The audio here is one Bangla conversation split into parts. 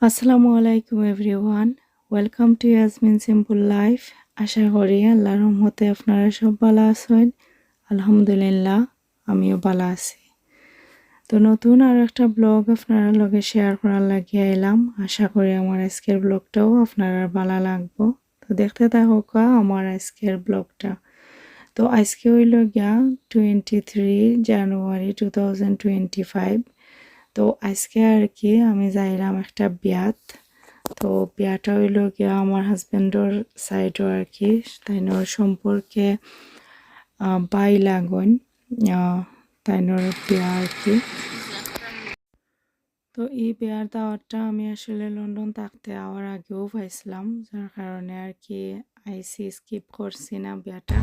আসসালামু আলাইকুম everyone. Welcome to Yasmin simple life. আশা করি আল্লাহর রহমতে আপনারা সব ভালো আছেন। আলহামদুলিল্লাহ, আমিও ভালো আছি। তো নতুন আর একটা ব্লগ আপনারা লগে শেয়ার করার লাগিয়ে এলাম। আশা করি আমার আজকের ব্লগটাও আপনারা ভালো লাগবো। তো দেখতে থাকুক আমার আজকের ব্লগটা। তো আজকে হইল গিয়া 23 জানুয়ারি 2025। তো আজকে আর কি আমি যাইলাম একটা বিয়াত। তো বিয়াটা হইল গিয়া আমার হাজবেন্ডর সাইডও আর কি, তাইনোর সম্পর্কে বাই লাগন, তাইনোর বিয়া আর কি। তো এই বিয়ার দাওয়াতটা আমি আসলে লন্ডন থাকতে আওয়ার আগেও পাইছিলাম, যার কারণে আর কি আইসি স্কিপ করছি না বিয়াটা।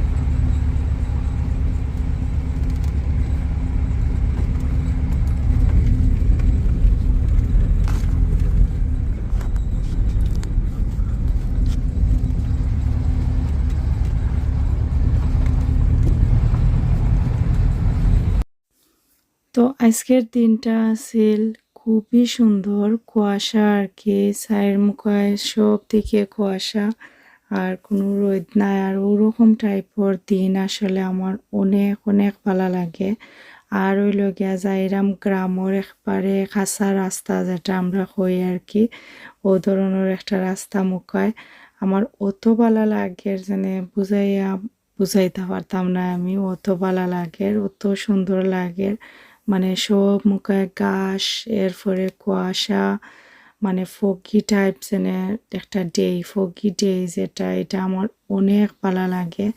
তো আজকের দিনটা ছিল খুবই সুন্দর, কুয়াশা আর কি, চায়ের মুখায় সব দিকে কুয়াশা আর কোনো রোদ নাই। আর ওরকম টাইপের দিন আসলে আমার অনেক অনেক ভালো লাগে। আর হইল গিয়া যাইরাম গ্রামের একবারে খাসা রাস্তা, যেটা আমরা কই আর কি, ও ধরনের একটা রাস্তা মুখায় আমার অত ভালো লাগে যেন বুঝাইতে পারতাম না আমি। অত ভালো লাগে, অত সুন্দর লাগে, মানে সব মুখে ঘাস, এরপরে কুয়াশা, মানে ফগি টাইপ যেন একটা ডে, ফগি ডে, যেটা এটা আমার অনেক ভালো লাগে।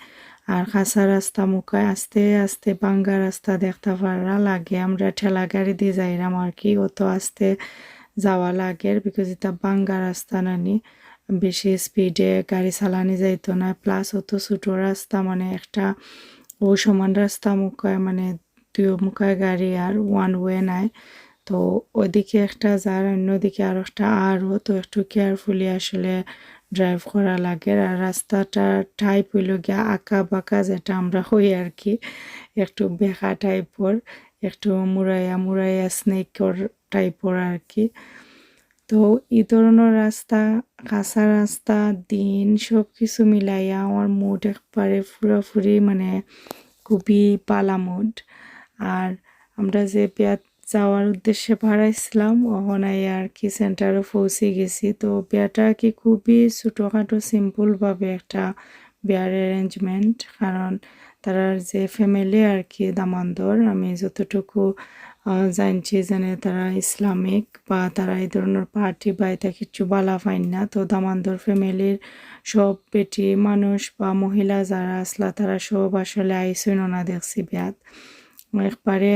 আর খাসা রাস্তা মুখায় আস্তে আস্তে বাঙ্গা রাস্তা দেখতে পারা লাগে। আমরা ঠেলা গাড়ি দিয়ে যাইলাম আর কি, অত আস্তে যাওয়া লাগে বিকজ এটা বাঙ্গা রাস্তা নানি, বেশি স্পিডে গাড়ি চালানি যাইতো না। প্লাস অত ছোটো রাস্তা, মানে একটা ও সমান রাস্তা মুখায়, মানে দুই মুখায় গাড়ি আর ওয়ান ওয়ে নাই। তো ওইদিকে একটা যার, অন্যদিকে আর একটা আরও, তো একটু কেয়ারফুলি আসলে ড্রাইভ করা লাগে। আর রাস্তাটা টাইপ হইল গিয়া আঁকা বাঁকা, যেটা আমরা হই আর কি, একটু বেঁকা টাইপর, একটু মুড়াইয়া মুড়াইয়া স্নেকর টাইপর আর কি। তো এই ধরনের রাস্তা, কাঁচা রাস্তা, দিন সব কিছু মিলাইয়া আমার মুড একবারে পুরোপুরি, মানে খুবই পালা মুড। আর আমরা যে বিয়াত যাওয়ার উদ্দেশ্যে ভাড়াইছিলাম, ওখানে আর কি সেন্টারে পৌঁছে গেছি। তো বিয়াটা আর কি খুবই ছোটোখাটো সিম্পলভাবে একটা বিয়ার অ্যারেঞ্জমেন্ট, কারণ তারা যে ফ্যামিলি আর কি দামান্দর, আমি যতটুকু জানছি জানে তারা ইসলামিক, বা তারা এই ধরনের পার্টি বা এটা কিছু বালা পাইন না। তো দামান্দর ফ্যামিলির সব বেটি মানুষ বা মহিলা যারা আসলা, তারা সব আসলে আইসইন না দেখছি বিয়াত। একবারে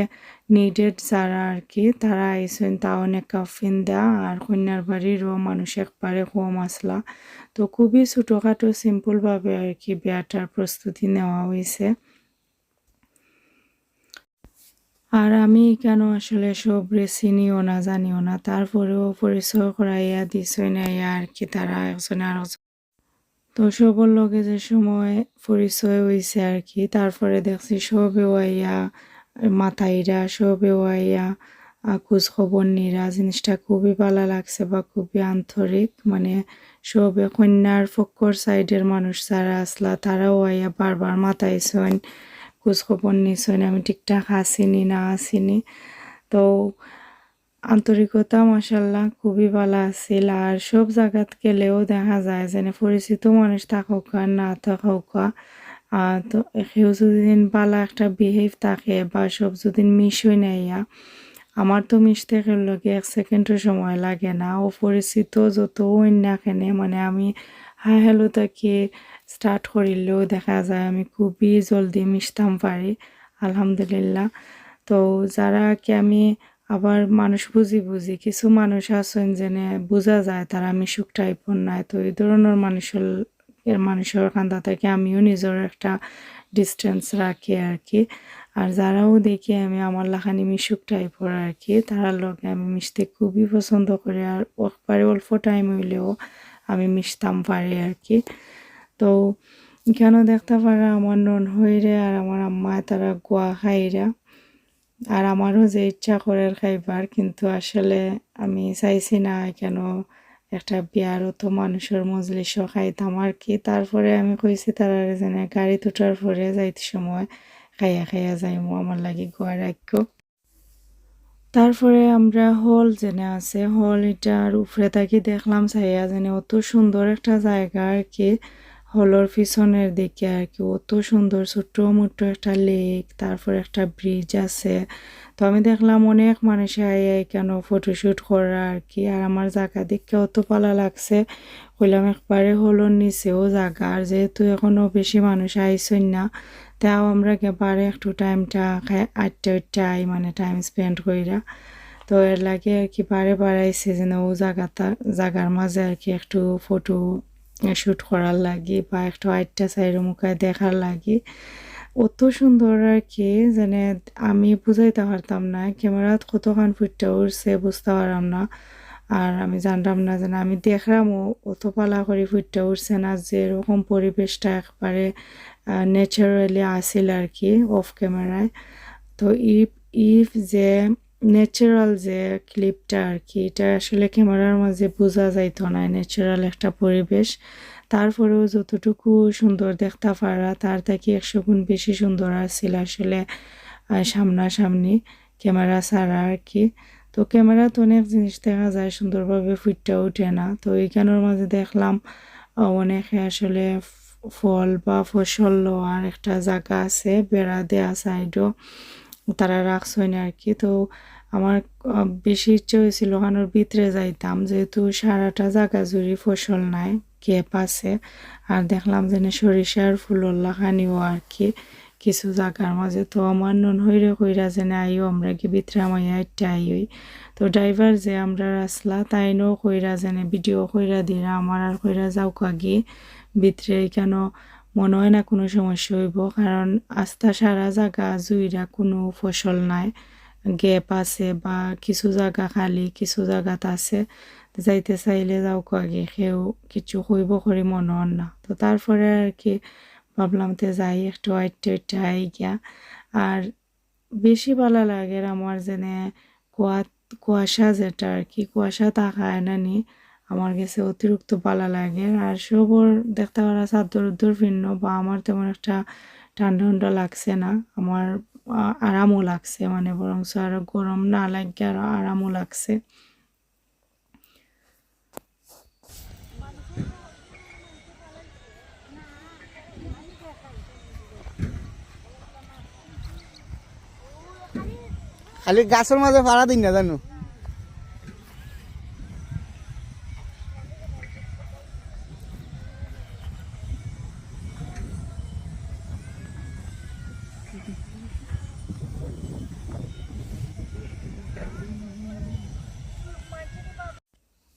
নিডেড যারা আর কি, তারা আইসইন, তা অনেক কাফিন দেয়া। আর কন্যার বাড়িরও মানুষ একবারে কম আসলা। তো খুবই ছোটোখাটো সিম্পলভাবে আর কি বিয়াটার প্রস্তুতি নেওয়া হয়েছে। আর আমি কেন আসলে সব চিনিও না জানিও না, তারপরেও পরিচয় করাইয়া দিছই না আর কি তারা একজন আর। তো সবর লগে যে সময় পরিচয় হয়েছে আর কি, তারপরে দেখছি সবে আইয়া মাথাইরা, সবে আইয়া খোঁজ খবর নিরা, জিনিসটা খুবই ভালো লাগছে বা খুবই আন্তরিক। মানে সবে কন্যার পক্ষর সাইডের মানুষ যারা আসলা, তারাও আইয়া বারবার মাথাইছেন, খোঁজ খবর নিছেন আমি ঠিকঠাক আসিনি না আসিনি। তো আন্তরিকতা মাশাল্লাহ খুবই ভালো আছিল। আর সব জায়গাত গেলেও দেখা যায় যেন পরিচিত মানুষ থাকুক আর না থাকুক, তো সেও যদি ভালো একটা বিহেভ থাকে বা সব যদি মিশ হয়ে নেয়, আমার তো মিশতে লগে 1 সেকেন্ডও সময় লাগে না। অপরিচিত যত অন্যখানে, মানে আমি হাই হ্যালো তাকে স্টার্ট করিলেও দেখা যায় আমি খুবই জলদি মিশতাম পারি, আলহামদুলিল্লাহ। তো যারা কি আমি আবার মানুষ বুঝি বুঝি, কিছু মানুষ আছেন যেনে বোঝা যায় তারা মিশুক টাইপর নাই। তো এই ধরনের মানুষের কান্দা থেকে আমিও নিজের একটা ডিস্টেন্স রাখি আর কি। আর যারাও দেখি আমি আমার লাখানি মিশুক টাইপর আর কি, তারার লগে আমি মিশতে খুবই পছন্দ করি। আর একবারে অল্প টাইম হইলেও আমি মিশতাম পারি আর কি। তো কেন দেখতে পারা আমার নন হইরে আর আমার আম্মা, তারা গোয়া খাইরা, আর আমারও যে ইচ্ছা করে খাইবার, কিন্তু আসলে আমি চাইছি না কেন একটা বিয়ার তো মানুষের মজলিসও খাইতাম আর কি। তারপরে আমি কইছি তারা যেন গাড়ি উঠার পরে যাইতে সময় খাইয়া খাইয়া যাইমু, আমার লাগি গোয়া রাখো। তারপরে আমরা হল জেনে আছে, হল এটার উপরে থাকি দেখলাম চাইয়া যেন অত সুন্দর একটা জায়গা আর কি। হলের পিছনের দিকে আর কি অত সুন্দর ছোট্ট মোট্ট একটা লেক, তারপর একটা ব্রিজ আছে। তো আমি দেখলাম অনেক মানুষ কেন ফটোশ্যুট করা আর কি। আর আমার জায়গা দেখে অত ভালো লাগছে, কইলাম একবারে হলোর নিচেও জায়গা, আর যেহেতু এখনো বেশি মানুষ আইসই না, তাও আমরা একেবারে একটু টাইমটা আটটাই মানে টাইম স্পেন্ড কইরা। তো এর লাগে আর কি বারে বাড়াইছে যেন ও জায়গার মাঝে আর কি একটু ফটো শ্যুট করার লাগি বা একটু আটটা সাইড মুখায় দেখার লাগি। অত সুন্দর আর কি, যেন আমি বুঝাইতে পারতাম না, ক্যামেরাত কতক্ষণ ফুটটা উঠছে বুঝতে পারলাম না। আর আমি জানতাম না যেন আমি দেখলাম অত পালা করে ফুটটা উঠছে না, যে এরকম পরিবেশটা একবারে ন্যাচারালি আসিল আর কি অফ ক্যামেরায়। তো ইফ যে ন্যাচারাল যে ক্লিপটা আর কি, এটা আসলে ক্যামেরার মাঝে বোঝা যাইতো না ন্যাচারাল একটা পরিবেশ। তারপরেও যতটুকু সুন্দর দেখতে পারা তার থেকে 100 গুণ বেশি সুন্দর আসছিল আসলে সামনাসামনি ক্যামেরা ছাড়া আর কি। তো ক্যামেরাতে অনেক জিনিস দেখা যায় সুন্দরভাবে ফুটটা ওঠে না। তো এইখানের মাঝে দেখলাম অনেকে আসলে ফল বা ফসল লওয়ার একটা জায়গা আছে, বেড়া দেয়া সাইডও তারা রাখছেন আর কি। তো আমার বেশি ইচ্ছে হয়েছিল ওখানোর ভিতরে যাইতাম, যেহেতু সারাটা জায়গা জুড়ে ফসল নাই, গ্যাপ আছে। আর দেখলাম যে সরিষার ফুলর লাগানিও আর কি কিছু জায়গার মাঝে। তো আমার নন হইরে কইরা যে আইও আমরা কি ভিতরে আমায় একটা আইই। তো ড্রাইভার যে আমরা আসলা তাইনও কইরা যেনে ভিডিও কইরা দিরা আমার আর কইরা যাও কাগি ভিতরে, কেন মনে হয় না কোনো সমস্যা হইব, কারণ আস্থা সারা জায়গা জুইরা কোনো ফসল নাই, গ্যাপ আছে বা কিছু জায়গা খালি কিছু জায়গাত আছে। যাইতে চাইলে যাও আগে কেউ কিছু হইব করি মনে হন না। তো তারপরে আর কি ভাবলাম তে যাই একটু আইটটা আই গিয়া। আর বেশি ভালো লাগে আমার যেনে কুয়া কুয়াশা যেটা আর কি, কুয়াশা তাকায় না নি আমার কাছে অতিরিক্ত ভালো লাগে। আর সবর দেখতে পারা চাদর উদ্দর ভিন্ন বা আমার তেমন একটা ঠান্ডা ঠান্ডা লাগছে না, আমার আরামও লাগছে, মানে বরং আরো গরম না লাগে আরো আরামও লাগছে। খালি গাছের মাঝে ভাড়া দিন না জানো।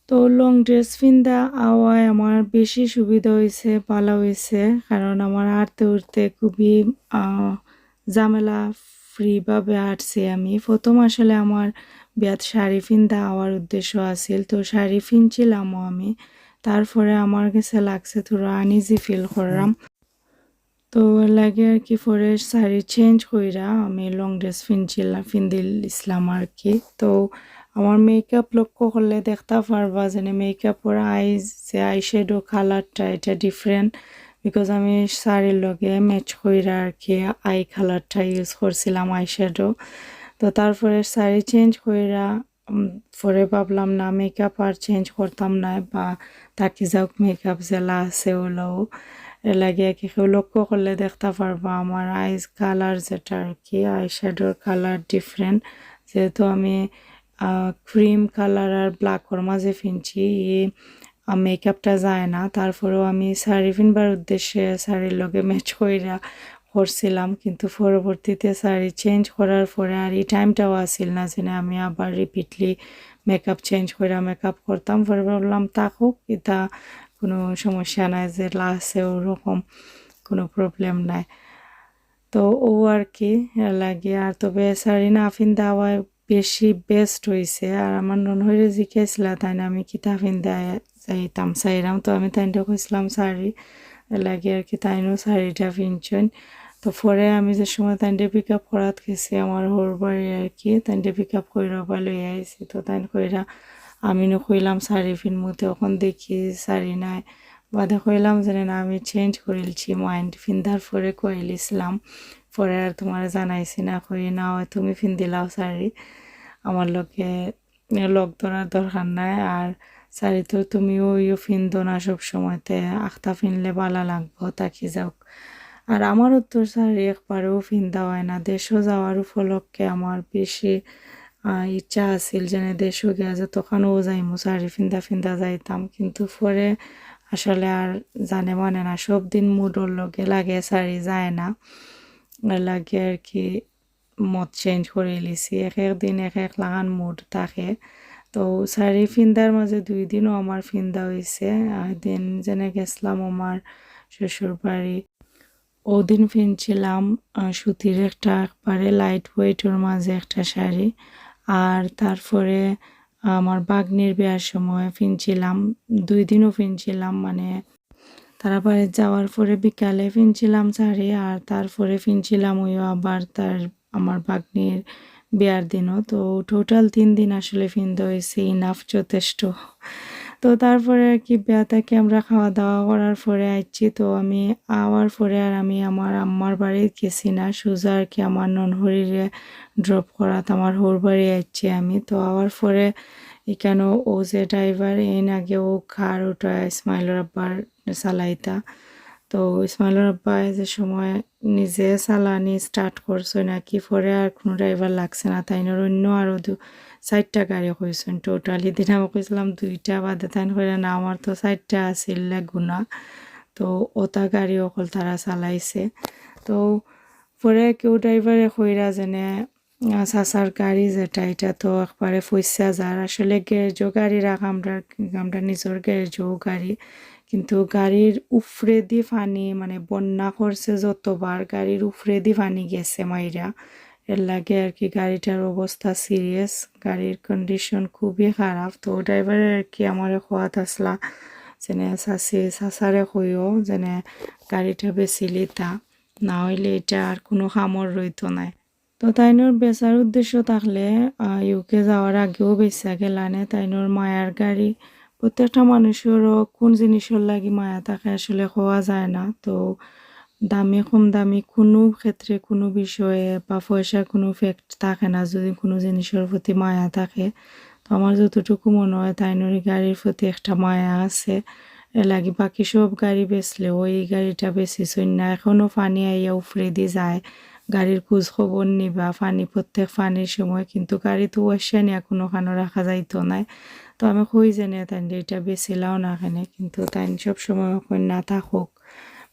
তো লং ড্রেস পিন্ধা আওয়ায় আমার বেশি সুবিধা হয়েছে, ভালো হয়েছে, কারণ আমার হাঁটতে উঠতে খুবই ঝামেলা ফ্রিভাবে হাঁটছি আমি। প্রথম আসলে আমার বিয়াত শাড়ি পিন্ধা আওয়ার উদ্দেশ্য আছিল, তো শাড়ি পিনছিলামও আমি। তারপরে আমার কাছে লাগছে থোড়া আনইজি ফিল করলাম, তো লাগে আর কি পরে শাড়ি চেঞ্জ কইরা আমি লং ড্রেস পিন্দিল ইসলাম আর কি। তো আমার মেকআপ লক্ষ্য করলে দেখতে পারবা যে মেকআপের যে আই শ্যাডো কালারটা এটা ডিফারেন্ট, বিকজ আমি শাড়ির লগে ম্যাচ কইরা আর কি আই কালারটা ইউজ করছিলাম আই শ্যাডো। তো তারপরে শাড়ি চেঞ্জ কইরা পরে ভাবলাম না মেকআপ আর চেঞ্জ করতাম না, বা তাকে যাওক মেকআপ জেলা আছে ওগুলোও এর লাগে আর কি। কেউ লক্ষ্য করলে দেখতে পারবা আমার আইস কালার যেটা আর কি আই শ্যাডোর কালার ডিফারেন্ট, যেহেতু আমি ক্রিম কালার আর ব্ল্যাকর মাঝে ফিনছি মেকআপটা যায় না। তারপরেও আমি শাড়ি পিনবার উদ্দেশ্যে শাড়ির লগে ম্যাচ কইরা করছিলাম, কিন্তু পরবর্তীতে শাড়ি চেঞ্জ করার পরে আর এই টাইমটাও আসিল না যে আমি আবার রিপিটলি মেকআপ চেঞ্জ করে মেকআপ করতাম। পরে ভাবলাম থাকুক, এটা কোনো সমস্যা নাই, যে লাস্টে ওরকম কোনো প্রবলেম নাই। তো ও আর কি লাগে। আর তবে শাড়ি না ফিন্দা হয় বেশি বেস্ট হয়েছে। আর আমার ননহরে জিজ্ঞেসলা তাই না আমি কিতা ফিন্দা যাইতাম চাইরাম, তো আমি তাইনটা কইছিলাম শাড়ি লাগে আর কি, তাইনও শাড়িটা ফিনছেন। তো পরে আমি যে সময় তাইনটা পিক আপ করাত গেছি আমার হোর বাড়ি আর কি, তাইনটা পিক আপ কইরা বা লই আইছি। তো তাইন কইরা আমি কইলাম শাড়ি ফিনমু, তখন দেখি শাড়ি নাই। বাদে কইলাম যে না আমি চেঞ্জ করিলছি মাইন্ড, ফিন্দার পরে কইলিছিলাম। পরে আর তোমার জানাইছি না, কই না হয় তুমি ফিন্দিলাও শাড়ি, আমার লোকে লক ধরার দরকার নাই। আর শাড়ি তো তুমিও ইয়ে ফিনদো না সব সময়তে, আখতা ফিনলে ভালো লাগবো তাকি যাওক। আর আমারও তো শাড়ি একবারেও ফিন্দা হয় না। দেশও যাওয়ার উপলক্ষে আমার বেশি ইচ্ছা আছিল যেন দেশও গিয়া যে তখনও যাইমু শাড়ি ফিন্দা ফিন্দা যাইতাম, কিন্তু পরে আসলে আর জানে মানে না, সব দিন মুডর লগে লাগে শাড়ি যায় না, আর লাগে আর কি মত চেঞ্জ করে লিছি। এক এক দিন এক এক লাগান মুড থাকে। তো শাড়ি ফিন্দার মাঝে 2 দিনও আমার ফিন্দা হয়েছে। দিন যেনে গেছিলাম আমার শ্বশুর বাড়ি, ওদিন ফিনছিলাম সুতির একটা একবারে লাইট ওয়েটের মাঝে একটা শাড়ি। আর তারপরে আমার বাগনির বিয়ার সময় ফিনছিলাম, 2 দিনও ফিনছিলাম, মানে তারা বাড়ি যাওয়ার পরে বিকালে ফিনছিলাম শাড়ি, আর তারপরে ফিনছিলাম ওই আবার আমার বাগনির বিয়ার দিনও। তো টোটাল 3 দিন আসলে ফিনতে হয়েছে, ইনাফ যথেষ্ট। তো তারপরে আর কি বিয়া থেকে আমরা খাওয়া দাওয়া করার পরে আইছি। তো আমি আওয়ার পরে আর আমি আমার আম্মার বাড়ি গেছি না, সোজা আর কি আমার ননহরিরে ড্রপ করাত আমার হোর বাড়ি আইছি আমি। তো আওয়ার পরে এখানেও ও যে ড্রাইভার এন আগে ও কার ওটা ইসমাইলের আব্বার চালাইতা। তো ইসমাইলের আব্বা যে সময় নিজে চালানি স্টার্ট করছে নাকি, পরে আর কোনো ড্রাইভার লাগছে না, তাই অন্য আরও 4টা গাড়ি কইছেন টোটালি। দিন আমি কইছিলাম 2টা, বাদে তাই কইরা না আমার তো 4টা আছিল গুণা। তো ওটা গাড়ি অকল তারা চালাইছে। তো পরে কেউ ড্রাইভারে কইরা যেনে চাচার গাড়ি যেটা, এটা তো একবারে ফইসা যার আসলে গ্যারেজও গাড়ি রাখ, আমরা নিজের গ্যারেজও গাড়ি, কিন্তু গাড়ির উফরে দি ফানি, মানে বন্যা করছে যতবার গাড়ির উফরে দি ফানি গেছে মাইরা, এর লাগে আর কি গাড়িটার অবস্থা সিরিয়াস, গাড়ির কন্ডিশন খুবই খারাপ। তো ড্রাইভারের আর কি আমার খোয়াত আসলা যেনে চাচারে কইও যেনে গাড়িটা বেশি লিতা, না হইলে এটা আর কোনো খামর রইতো নাই। তো তাইনোর বেচার উদ্দেশ্য থাকলে ইউকে যাওয়ার আগেও বেচা গেলানে, তাইনোর মায়ার গাড়ি। প্রত্যেকটা মানুষেরও কোন জিনিসের লাগি মায়া থাকে আসলে হওয়া যায় না। তো দামি কম দামি কোনো ক্ষেত্রে কোনো বিষয়ে বা পয়সার কোনো ফ্যাক্ট থাকে না যদি কোনো জিনিসের প্রতি মায়া থাকে। তো আমার যতটুকু মনে হয় তাইনোর গাড়ির প্রতি একটা মায়া আছে, এর লাগি বাকি সব গাড়ি বেচলেও এই গাড়িটা বেশিছই না। এখনও ফানি আইয়া উফরে দিয়ে যায়, গাড়ির খোঁজ খবর নিবা ফানি প্রত্যেক ফানির সময়, কিন্তু গাড়ি তো ওয়াশা নিয়ে কোনোখানো রাখা যাইতো নাই। তো আমি কই জানি তাই এটা বেছিলাও না এখানে, কিন্তু তাই সব সময় কই না থাকুক,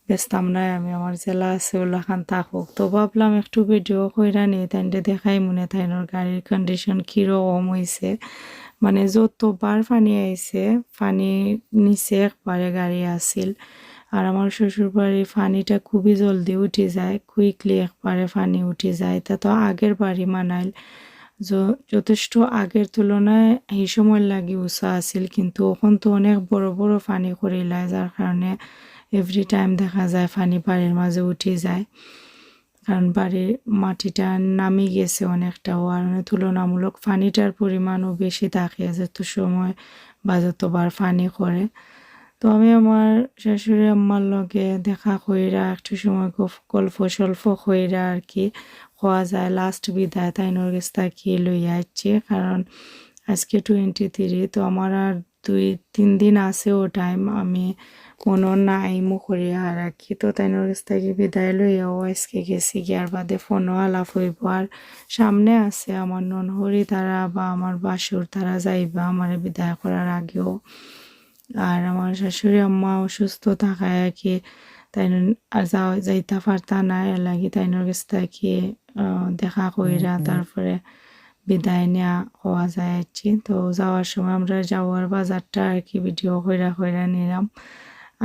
বেচতাম নাই আমি, আমার জেলা আছে ওলাখান থাকুক। তো ভাবলাম একটু ভিডিও কইরা নিই, তাই দেখাই মনে তাইনোর গাড়ির কন্ডিশন কীরকম হয়েছে। মানে যতবার পানি আইছে পানি নিচে একবারে গাড়ি আসিল। আর আমার শ্বশুর বাড়ির পানিটা খুবই জলদি উঠে যায়, কুইকলি একবারে পানি উঠে যায়। তা তো আগের বাড়ি মানাইল যথেষ্ট আগের তুলনায় এই সময় লাগি উঁচা আছিল, কিন্তু এখন তো অনেক বড় বড় পানি করিলায়, যার কারণে এভরি টাইম দেখা যায় পানি বাড়ির মাঝে উঠে যায়। কারণ বাড়ির মাটিটা নামি গেছে অনেকটা, আর তুলনামূলক পানিটার পরিমাণও বেশি থাকে যত সময় বা যতবার পানি করে। তো আমি আমার শাশুড়ি আম্মার লগে দেখা কইরা একটু সময় গল্প সল্প কইরা আর কি হওয়া যায় লাস্ট বিদায় তাইনোর কাছ থেকে লইয়া আসছি। কারণ আজকে 23, তো আমার আর 2-3 দিন আছে ও টাইম, আমি কোনো নাই মুখরি আর রাখি। তো তাইনোর কাছ থেকে বিদায় লইয়াও আজকে গেছি, গিয়ার বাদে ফোনও আলাপ হইব। আর সামনে আছে আমার ননহরি তারা বা আমার বাসুর তারা যাইবা আমার বিদায় করার আগেও। আর আমার শাশুড়ি আম্মা অসুস্থ থাকায় আর কি তাই আর যাইতে পারতা না, এর লাগি তাইনোর কাছ থেকে দেখা কইরা তারপরে বিদায় নেওয়া হওয়া যায় আর কি। তো যাওয়ার সময় আমরা যাওয়ার বাজারটা আর কি ভিডিও কইরা কইরা নিলাম।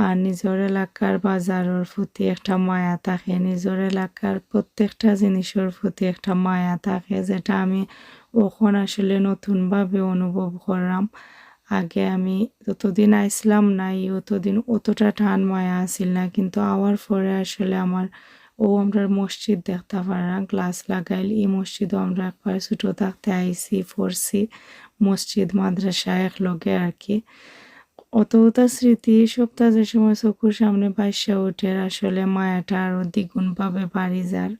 আর নিজের এলাকার বাজারের প্রতি একটা মায়া থাকে, নিজের এলাকার প্রত্যেকটা জিনিসের প্রতি একটা মায়া থাকে, যেটা আমি ওখন আসলে নতুনভাবে অনুভব করলাম। আগে আমি যতদিন আইসলাম না অতদিন অতটা টান মায়া আসিল না, কিন্তু আওয়ার পরে আসলে আমার ও আমরা মসজিদ দেখতে পারা গ্লাস লাগাইল এই মসজিদও আমরা একবার ছোট থাকতে আইছি পড়ছি মসজিদ মাদ্রাসা একলগে আর কি অত স্মৃতি সপ্তাহ যে সময় চকুর সামনে বাইসা ওঠে আসলে মায়াটা আরো দ্বিগুণ ভাবে বাড়ি যার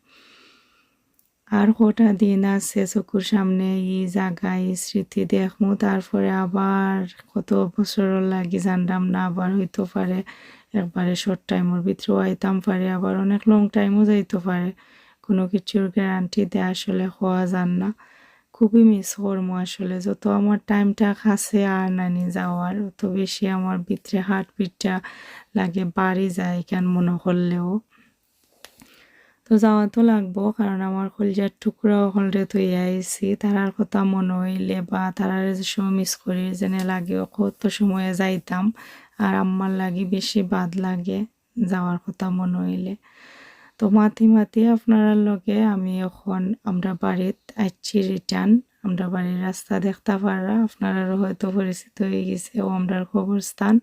আর কটা দিন আছে চকুর সামনে এই জায়গায় এই স্মৃতি দেখমু তারপরে আবার কত বছর লাগি জানলাম না আবার হইতে পারে একবারে শর্ট টাইমের ভিতরেও আইতাম পারে আবার অনেক লং টাইমও যাইতে পারে কোনো কিছুর গ্যারান্টি দেয় আসলে হওয়া যান না খুবই মিস করবো আসলে যত আমার টাইমটা কাছে আর নানি যাওয়ার অত বেশি আমার ভিতরে হার্টবিটটা লাগে বাড়ি যায় কেন মনে করলেও তো যাওয়া তো লাগবো কারণ আমার কলিজার টুকরাও হলরে থই আইছি তারার কথা মনে হইলে বা তারার যে সময় মিস করি যেনে লাগে কত সময়ে যাইতাম আর আম্মার লাগি বেশি বাদ লাগে যাওয়ার কথা মনে হইলে তো মাতি আপনারা লগে আমি এখন আমরা বাড়িত আইছি রিটার্ন আমরা বাড়ির রাস্তা দেখতে পারা আপনারাও হয়তো পরিচিত হয়ে গেছে ও আমরার কবরস্থান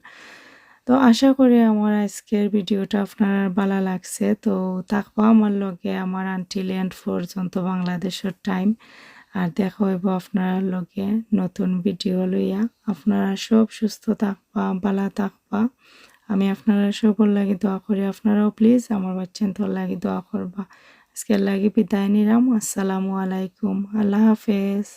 তো আশা করি আমার আজকের ভিডিওটা আপনার ভালো লাগছে তো থাকবো আমার লগে আমার আনটিল এন্ড পর্যন্ত বাংলাদেশের টাইম আর দেখা হইব আপনার লগে নতুন ভিডিও লইয়া আপনারা সব সুস্থ থাকবা ভালো থাকবা আমি আপনারা সকল লাগি দোয়া করি আপনারাও প্লিজ আমার বাচ্চান তোর লাগি দোয়া করবা আজকের লাগি বিদায় নিলাম আসসালামু আলাইকুম আল্লাহ হাফেজ।